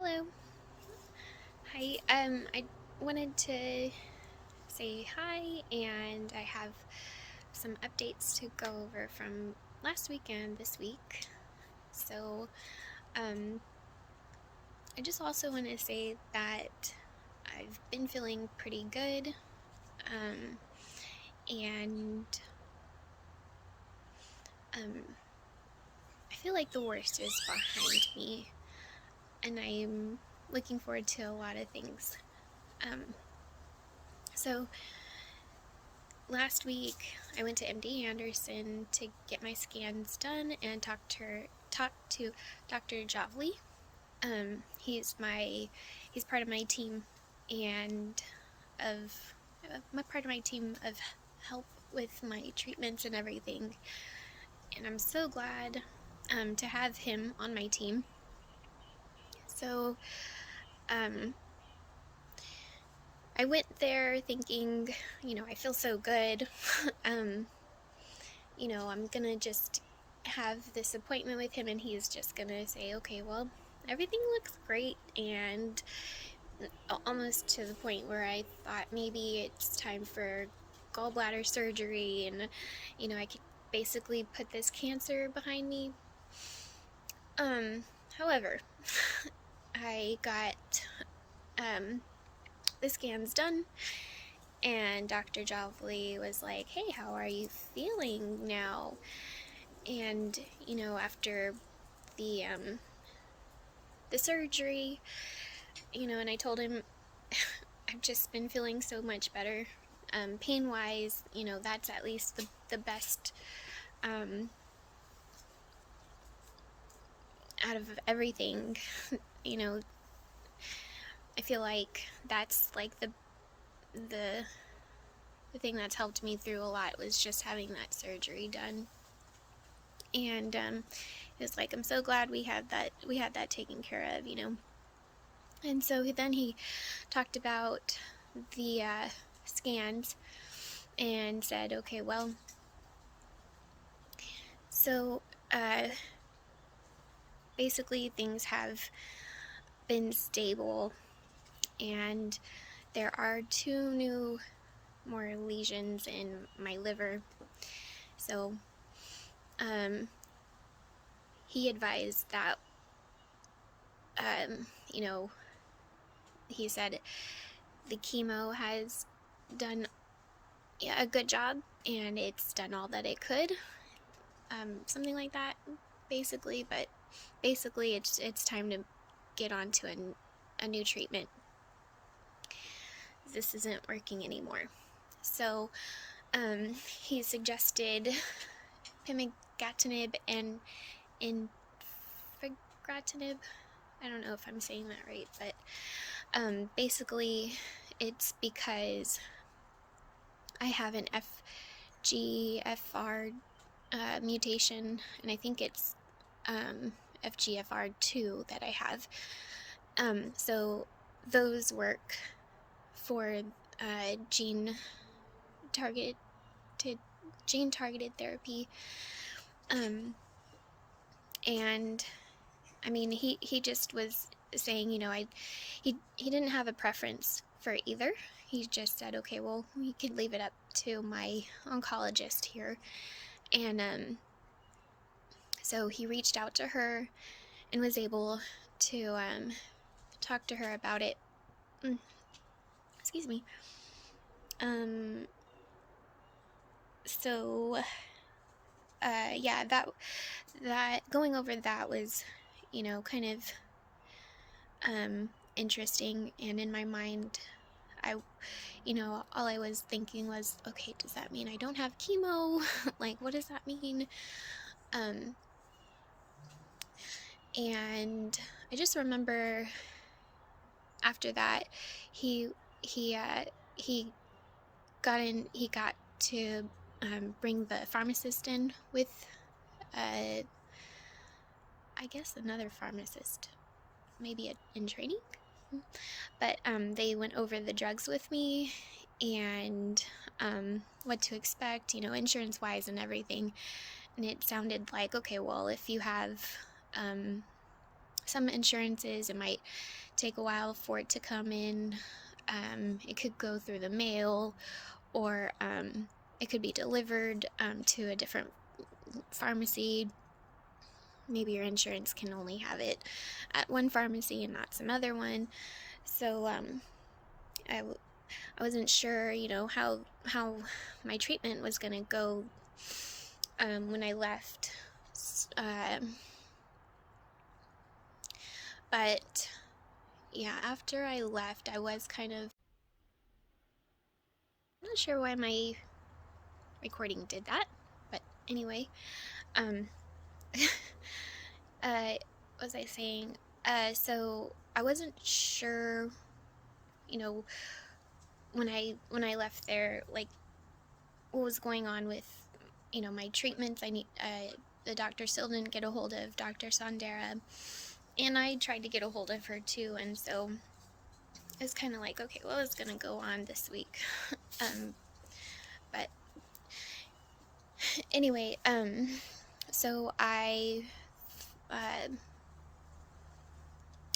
Hello. Hi. I wanted to say hi, and I have some updates to go over from last week and this week. So, I just also want to say that I've been feeling pretty good, and I feel like the worst is behind me, and I'm looking forward to a lot of things. So last week I went to MD Anderson to get my scans done and talked to Dr. Javle. He's part of my team and part of my team of help with my treatments and everything. And I'm so glad to have him on my team. So I went there thinking, I feel so good. I'm gonna just have this appointment with him and he's just gonna say, okay, well, everything looks great, and almost to the point where I thought maybe it's time for gallbladder surgery and, I could basically put this cancer behind me. However, I got the scans done, and Dr. Javle was like, hey, how are you feeling now? And, after the surgery, and I told him I've just been feeling so much better. Pain-wise, that's at least the best out of everything. I feel like that's like the thing that's helped me through a lot was just having that surgery done. And it was like, I'm so glad we had that taken care of, And so then he talked about the scans and said, okay, well, so basically things have been stable, and there are 2 more lesions in my liver. So he advised that he said the chemo has done a good job and it's done all that it could, something like that, basically. But basically it's time to get on to a new treatment. This isn't working anymore. So he suggested Pemigatinib and Infigratinib. I don't know if I'm saying that right, but basically it's because I have an FGFR mutation, and I think it's FGFR2 that I have. So those work for gene targeted therapy. And I mean, he just was saying, he didn't have a preference for either. He just said, okay, well, we could leave it up to my oncologist here. And so he reached out to her and was able to talk to her about it. Excuse me. So yeah, that going over that was, kind of interesting. And in my mind, all I was thinking was, okay, does that mean I don't have chemo? Like, what does that mean? And I just remember after that, he got to bring the pharmacist in with I guess another pharmacist, maybe in training. But they went over the drugs with me and what to expect, insurance wise and everything. And it sounded like, okay, well, if you have some insurances, it might take a while for it to come in. It could go through the mail, or it could be delivered to a different pharmacy. Maybe your insurance can only have it at one pharmacy and not some other one. So I wasn't sure, how my treatment was gonna go when I left. But yeah, after I left, I was kind of, I'm not sure why my recording did that, but anyway, what was I saying? So I wasn't sure, when I left there, like, what was going on with, my treatments. The doctor still didn't get a hold of Dr. Sandera, and I tried to get a hold of her too, and so it was kind of like, okay, what was gonna go on this week? But anyway, so I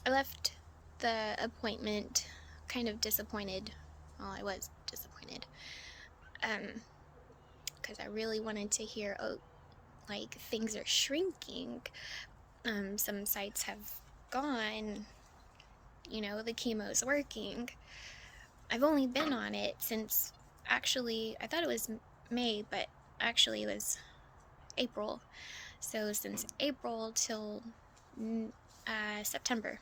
left the appointment kind of disappointed. Well, I was disappointed, because I really wanted to hear, like, things are shrinking. Some sites have gone, the chemo's working. I've only been on it since, actually, I thought it was May, but actually it was April. So since April till September.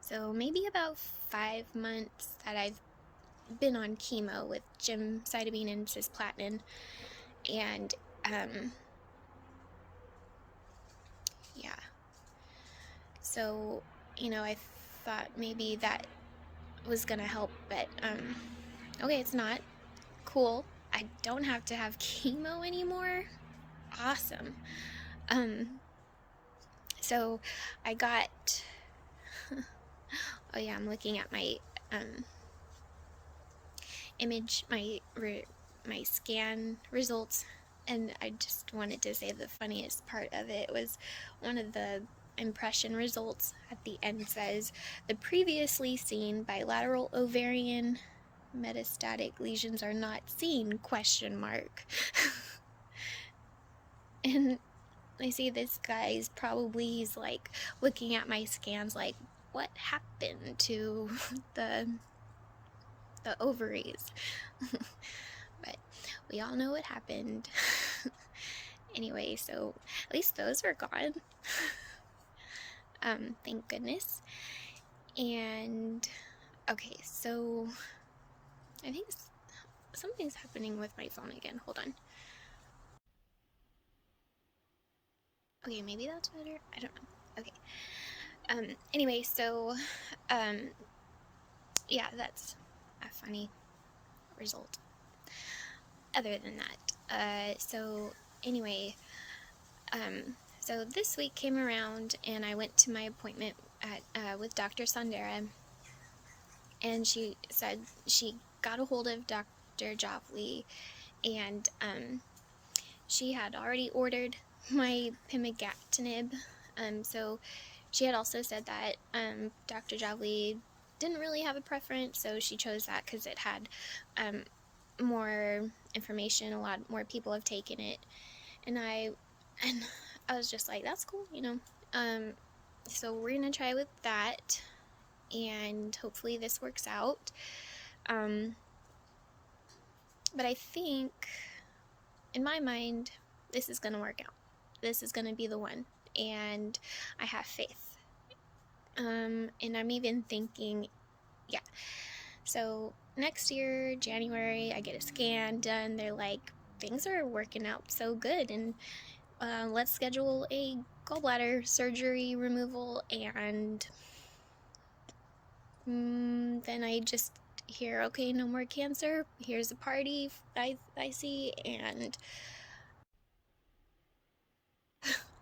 So maybe about 5 months that I've been on chemo with gemcitabine and cisplatin. And yeah, so I thought maybe that was gonna help, but okay, it's not. Cool, I don't have to have chemo anymore. Awesome. So I got oh yeah, I'm looking at my image, my scan results, and I just wanted to say the funniest part of it was one of the impression results at the end says, the previously seen bilateral ovarian metastatic lesions are not seen, ? And I see this guy's he's like looking at my scans like, what happened to the ovaries? But we all know what happened. Anyway, so at least those are gone. Thank goodness. And okay, so I think something's happening with my phone again. Hold on. Okay, maybe that's better. I don't know. Okay. Anyway, so yeah, that's a funny result. Other than that, so anyway, so this week came around and I went to my appointment with Dr. Sandera, and she said she got a hold of Dr. Javle, and she had already ordered my Pemigatinib. So she had also said that Dr. Javle didn't really have a preference, so she chose that because it had more information. A lot more people have taken it, and I was just like, that's cool, so we're gonna try with that, and hopefully this works out. But I think, in my mind, this is gonna work out. This is gonna be the one, and I have faith. And I'm even thinking, yeah, so next year, January, I get a scan done. They're like, things are working out so good, and let's schedule a gallbladder surgery removal. And then I just hear, okay, no more cancer, here's a party I see, and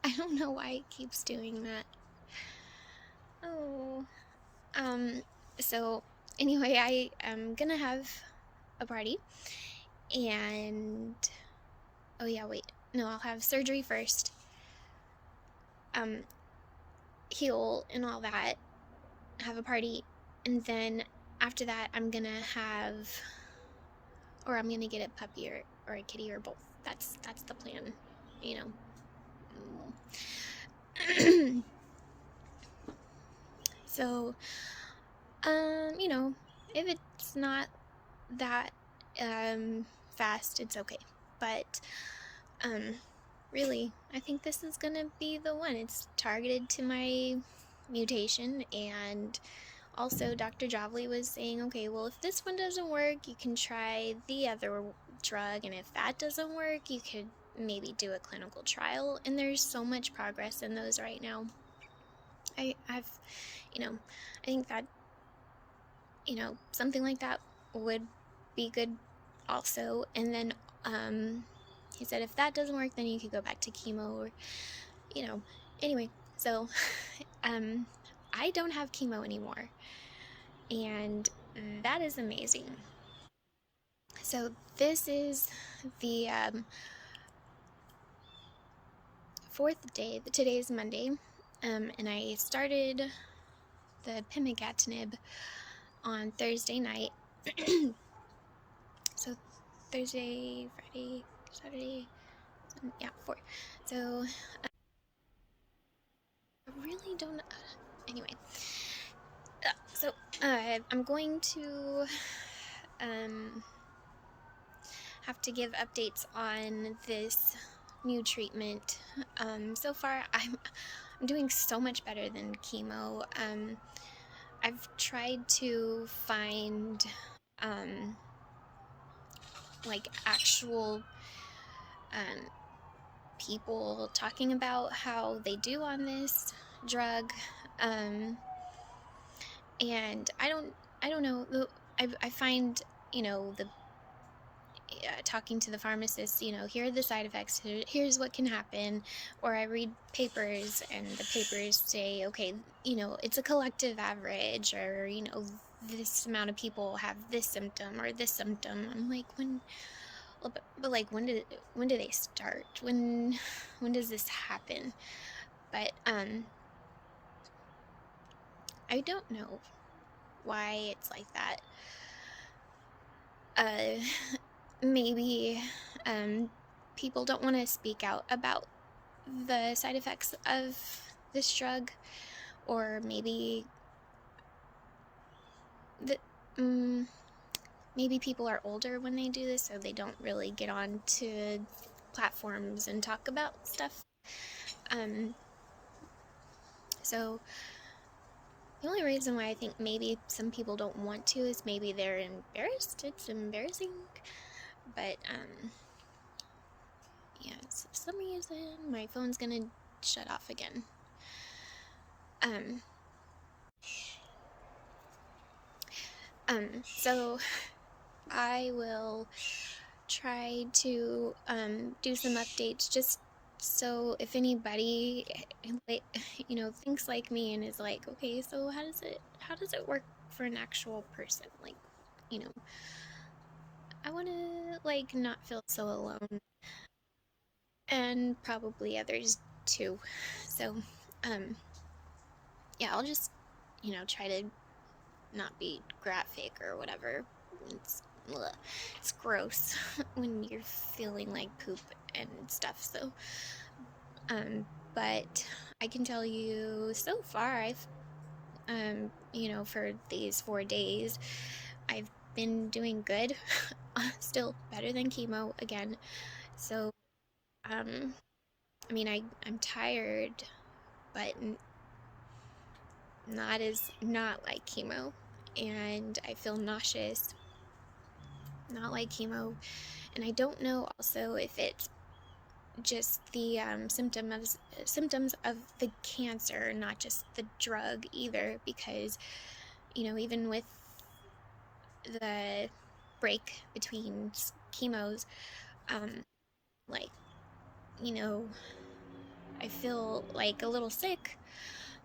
I don't know why it keeps doing that. Oh, so anyway, I am gonna have a party, and oh yeah, wait, no, I'll have surgery first. heal and all that, have a party, and then after that I'm gonna get a puppy or a kitty or both. That's the plan, you know. So, you know, if it's not that fast, it's okay. But really, I think this is gonna be the one. It's targeted to my mutation, and also Dr. Javle was saying, okay, well, if this one doesn't work, you can try the other drug, and if that doesn't work, you could maybe do a clinical trial. And there's so much progress in those right now. I've, you know, I think that, you know, something like that would be good also. And then he said if that doesn't work, then you could go back to chemo, or, you know, anyway. So I don't have chemo anymore, and that is amazing. So this is the fourth day. Today is Monday, and I started the Pemigatinib on Thursday night. So Thursday, Friday, Saturday, Sunday, yeah, 4. So I really don't. Anyway, so I'm going to have to give updates on this new treatment. So far, I'm doing so much better than chemo. I've tried to find like actual people talking about how they do on this drug, and I don't know. I find, you know, the talking to the pharmacist, you know, here are the side effects, here's what can happen. Or I read papers, and the papers say, okay, you know, it's a collective average, or, you know, this amount of people have this symptom or this symptom. I'm like, but like, when do they start? When does this happen? But I don't know why it's like that. Maybe people don't want to speak out about the side effects of this drug, or maybe maybe people are older when they do this, so they don't really get on to platforms and talk about stuff. So the only reason why I think maybe some people don't want to is maybe they're embarrassed. It's embarrassing. But yeah, so for some reason my phone's gonna shut off again. So I will try to do some updates, just so if anybody, you know, thinks like me and is like, okay, so how does it work for an actual person? Like, you know, I want to like not feel so alone, and probably others too. So yeah, I'll just, you know, try to not be graphic or whatever. It's gross when you're feeling like poop and stuff. So but I can tell you, so far I've you know, for these 4 days I've been doing good. Still better than chemo again. So I mean, I'm tired, but not like chemo, and I feel nauseous, not like chemo. And I don't know also if it's just the symptoms of the cancer, not just the drug either, because, you know, even with the break between chemos, like, you know, I feel like a little sick,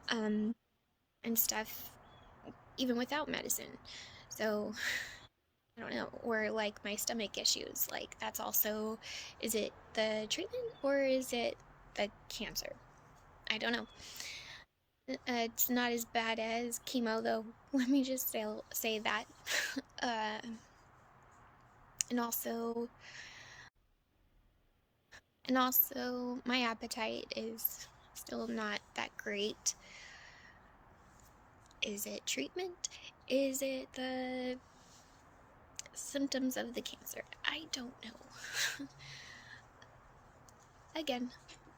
and stuff, even without medicine. So I don't know. Or like my stomach issues, like that's also, is it the treatment or is it the cancer? I don't know. It's not as bad as chemo, though. Let me just say that. uh, and also, my appetite is still not that great. Is it treatment? Is it the symptoms of the cancer? I don't know. Again,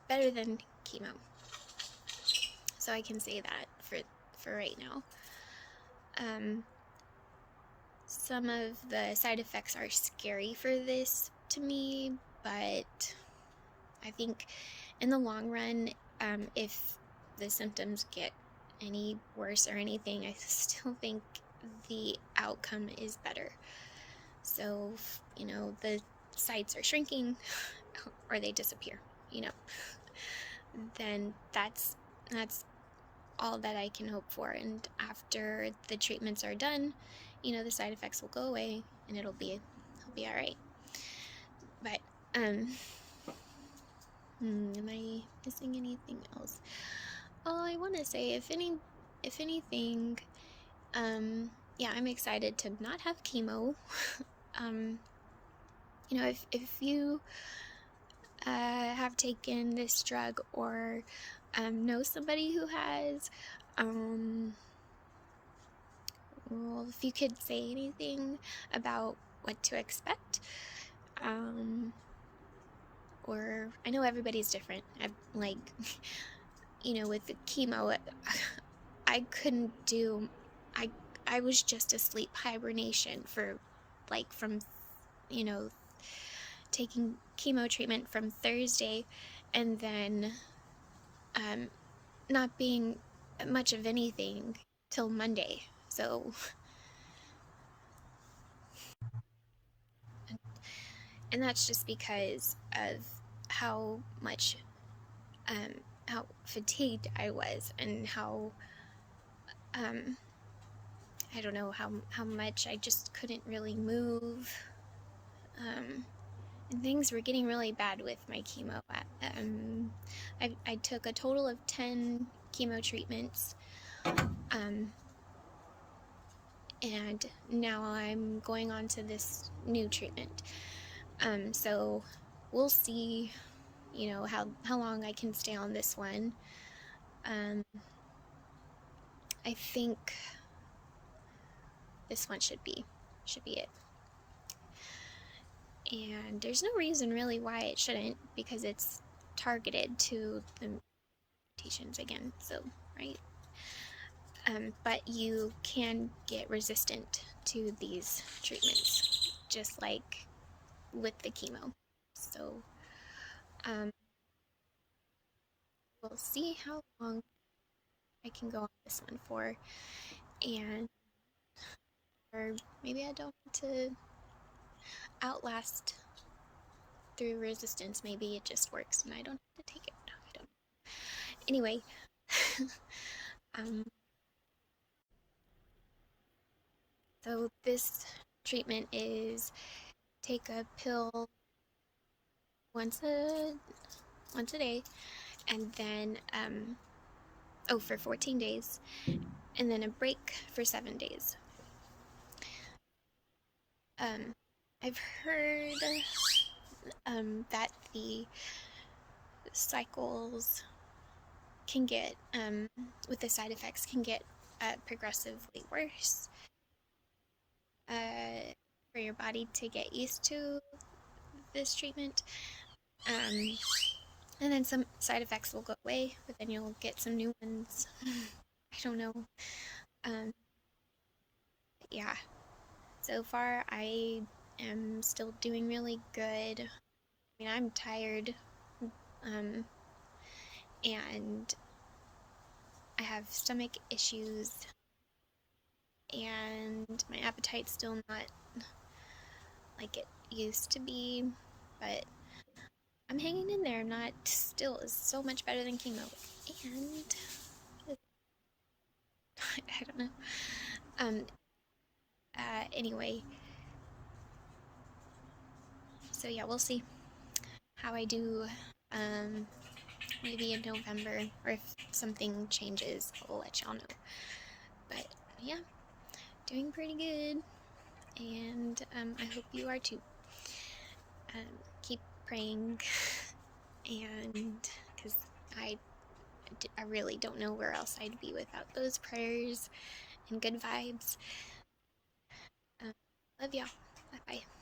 better than chemo. So I can say that for right now. Some of the side effects are scary for this to me, but I think in the long run, if the symptoms get any worse or anything, I still think the outcome is better. So, the sites are shrinking or they disappear, then that's all that I can hope for. And after the treatments are done, the side effects will go away and it'll be all right. But am I missing anything else? Oh, I want to say, if anything, yeah, I'm excited to not have chemo. If you have taken this drug or know somebody who has, well, if you could say anything about what to expect, or I know everybody's different. With the chemo, I couldn't do. I was just asleep hibernation for, from, taking chemo treatment from Thursday, and then not being much of anything till Monday. So, and that's just because of how much, how fatigued I was, and how, I don't know, how much I just couldn't really move. And things were getting really bad with my chemo. I took a total of 10 chemo treatments, and now I'm going on to this new treatment. So we'll see, how long I can stay on this one. I think this one should be it. And there's no reason really why it shouldn't, because it's targeted to the mutations again, so, right? But you can get resistant to these treatments, just like with the chemo. So, we'll see how long I can go on this one for, and or maybe I don't want to outlast through resistance. Maybe it just works and I don't have to take it. I don't. Anyway, so this treatment is take a pill once a day, and then for 14 days, and then a break for 7 days. I've heard that the cycles can get, with the side effects, can get progressively worse, for your body to get used to this treatment. And then some side effects will go away, but then you'll get some new ones. I don't know. Yeah. So far, I am still doing really good. I mean, I'm tired, and I have stomach issues, and my appetite's still not like it used to be, but I'm hanging in there. I'm not, still is so much better than chemo, and I don't know. Anyway, so yeah, we'll see how I do maybe in November, or if something changes, I'll let y'all know. But yeah, doing pretty good, and I hope you are too. Keep praying, and because I really don't know where else I'd be without those prayers and good vibes. Love y'all. Bye bye.